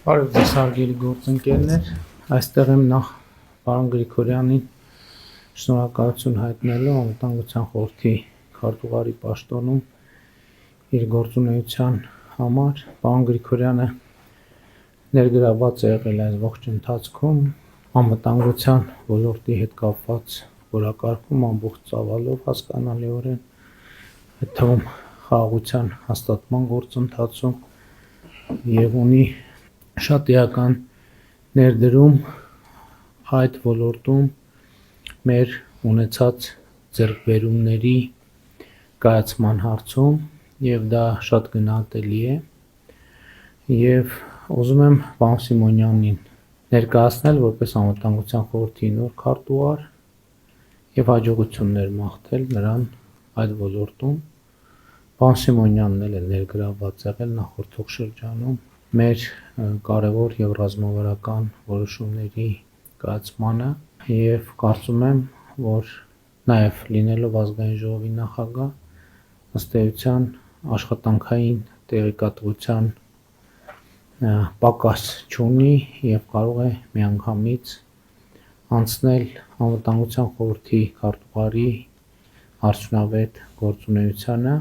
Բարև ձեզ հարգելի գործընկերներ, այստեղ եմ նախ պարոն Գրիգորյանին շնորհակալություն հայտնելու Անվտանգության խորհրդի քարտուղարի պաշտոնում իր գործունեության համար։ Պարոն Գրիգորյանը ներգրավված է եղել այս ողջ ընթացքում անվտանգության ոլորտի հետ կապված որակարգում ամբողջ ծավալով հասկանալիորեն, այդ թվում խաղաղության հաստատման գործընթացում եւ ունի շատ էական ներդրում այդ ոլորտում մեր ունեցած ձեռքբերումների կայացման հարցում եւ դա շատ գնահատելի է եւ ուզում եմ պարոն Սիմոնյանին ներկայացնել որպես անվտանգության խորհրդի նոր քարտուղար եւ հաջողություններ մաղթել նրան այդ ոլորտում։ Պարոն Սիմոնյանն էլ է ներգրավված եղել նախորդող շրջանում մեր կարևոր եւ ռազմավարական որոշումների կայացմանը եւ կարծում եմ, որ նաեւ լինելով ազգային ժողովի նախագահ ըստ էության աշխատանքային տեղեկատվության պակաս չունի եւ կարող է միանգամից անցնել անվտանգության խորհրդի քարտուղարի արդյունավետ գործունեությանը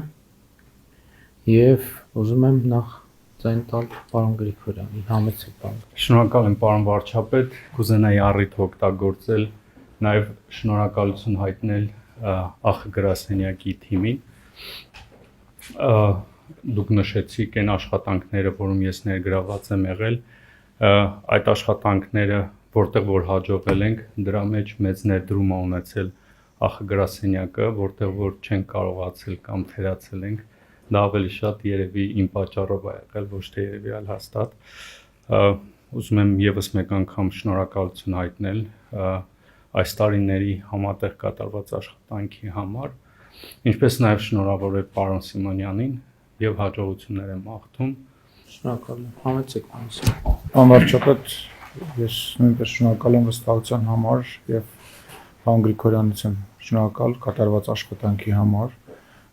եւ ուզում եմ նախ ձայն տալ պարոն Գրիգորյանին, համեցեք պարոն։ Շնորհակալ եմ պարոն վարչապետ, կուզենայի առիթ օգտագործել նաև շնորհակալություն հայտնել ԱԽ գրասենյակի թիմին։ Դուք նշեցիք այն աշխատանքները, որում ես ներգրաված եմ եղել, այդ աշխատանքները, որտեղ որ հաջողվել ենք, դրա մեջ մեծ ներդրում է ունեցել ԱԽ գրասենյակը, որտեղ որ չենք կարողացել կամ թերացել ենք, դա ավելի շատ երևի իմ պատճառով է եղել, ոչ թե երևի այլ հաստատ։ Ուզում եմ եւս մեկ անգամ շնորհակալություն հայտնել այս տարիների համատեղ կատարված աշխատանքի համար, ինչպես նաեւ շնորհավորել պարոն Սիմոնյանին եւ հաջողություններ եմ մաղթում։ Շնորհակալ եմ։ Համեցեք պարոն Սիմոնյան։ Պարոն վարչապետ, ես նույնպես շնորհակալ եմ վստահության համար եւ պարոն Գրիգորյանից եմ շնորհակալ կատարված աշխատանքի համար։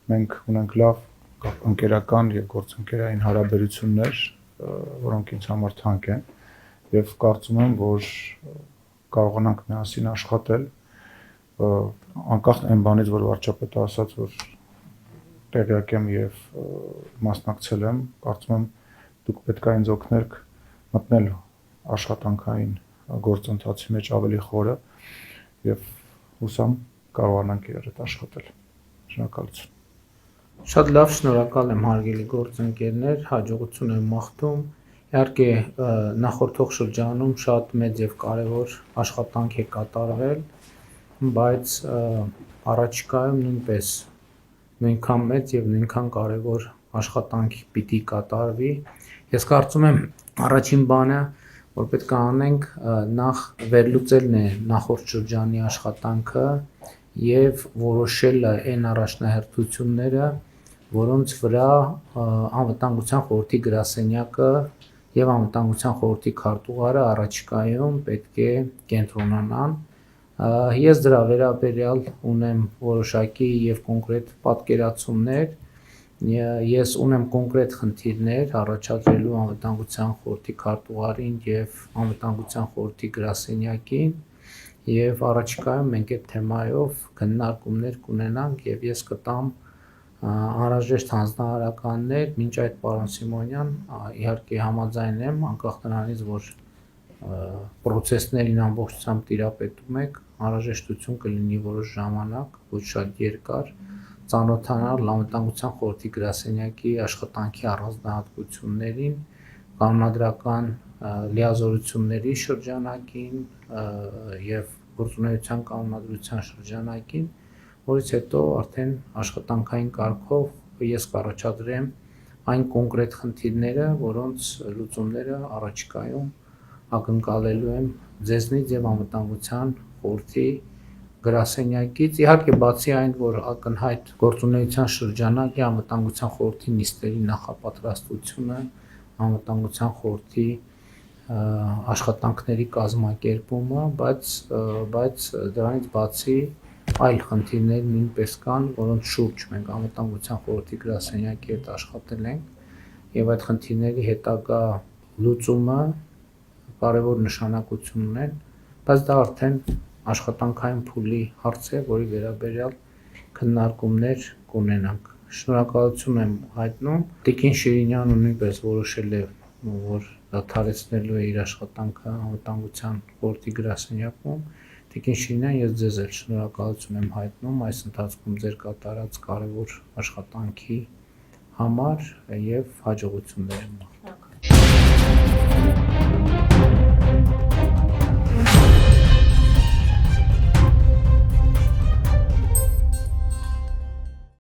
Մենք ունենք լավ ընկերական եւ գործընկերային հարաբերություններ, որոնք ինձ համար թանկ են եւ կարծում եմ, որ կարողանանք միասին աշխատել անկախ այն բանից, որ վարչապետը ասաց, որ տեղյակ եմ եւ մասնակցել եմ, կարծում եմ դուք պետք է ինձ օգնեք մտնել աշխատանքային գործընթացի մեջ ավելի խորը եւ հուսամ կարողանանք իրար հետ աշխատել։ Շնորհակալություն։ Շատ լավ, շնորհակալ եմ հարգելի գործընկերներ, հաջողություն եմ մաղթում։ Իհարկե նախորդող շրջանում շատ մեծ եւ կարեւոր աշխատանք է կատարվել, բայց առաջիկայում նույնպես նույնքան մեծ եւ նույնքան կարեւոր աշխատանք պիտի կատարվի։ Ես կարծում եմ առաջին բանը, որ պետք է անենք, նախ վերլուծելն է նախորդ շրջանի աշխատանքը եւ որոշելը այն առաջնահերթությունները, որոնց վրա անվտանգության խորհրդի գրասենյակը եւ անվտանգության խորհրդի քարտուղարը առաջիկայում պետք է կենտրոնանան։ Ես դրա վերաբերյալ ունեմ որոշակի եւ կոնկրետ պատկերացումներ, ես ունեմ կոնկրետ խնդիրներ առաջադրելու անվտանգության խորհրդի քարտուղարին եւ անվտանգության խորհրդի գրասենյակին եւ առաջիկայում մենք այդ թեմայով քննարկումներ կունենանք եւ ես կտամ անհրաժեշտ հանձնարարականներ, մինչ այդ պարոն Սիմոնյան, իհարկե համաձայն եմ, անկախ նրանից, որ պրոցեսներին ամբողջությամբ տիրապետում եք, անհրաժեշտություն կլինի որոշ ժամանակ, ոչ շատ երկար, ծանոթանալ անվտանգության խորհրդի գրասենյակի աշխատանքի առանձնահատկություններին, կանոնադրական լիազորությունների շրջանակին եւ գործունեության կանոնադրության շրջանակին, որից հետո արդեն աշխատանքային կարգով ես կառաջադրեմ այն կոնկրետ խնդիրները, որոնց լուծումները առաջիկայում ակնկալելու եմ ձեզնից եւ անվտանգության խորհրդի գրասենյակից։ Իհարկե բացի այն, որ ակնհայտ գործունեության շրջանակ է անվտանգության խորհրդի նիստերի նախապատրաստությունը, անվտանգության խորհրդի աշխատանքների կազմակերպումը, բայց դրանից բացի այլ խնդիրներ նույնպես կան, որոնց շուրջ մենք անվտանգության խորհրդի գրասենյակի հետ աշխատել ենք եւ այդ խնդիրների հետագա լուծումը կարևոր նշանակություն ունեն, բայց դա արդեն աշխատանքային փուլի հարց է, որի վերաբերյալ քննարկումներ կունենանք։ Շնորհակալություն եմ հայտնում։ Տիկին Շիրինյանը նույնպես որոշել է, որ դադարեցնելու է իր աշխատանքը անվտանգության խորհրդի գրասենյակում։ Տիկին Շիրինյան, ես ձեզ էլ շնորհակալություն եմ հայտնում այս ընթացքում ձեր կատարած կարևոր աշխատանքի համար եւ հաջողություններ եմ մաղթում։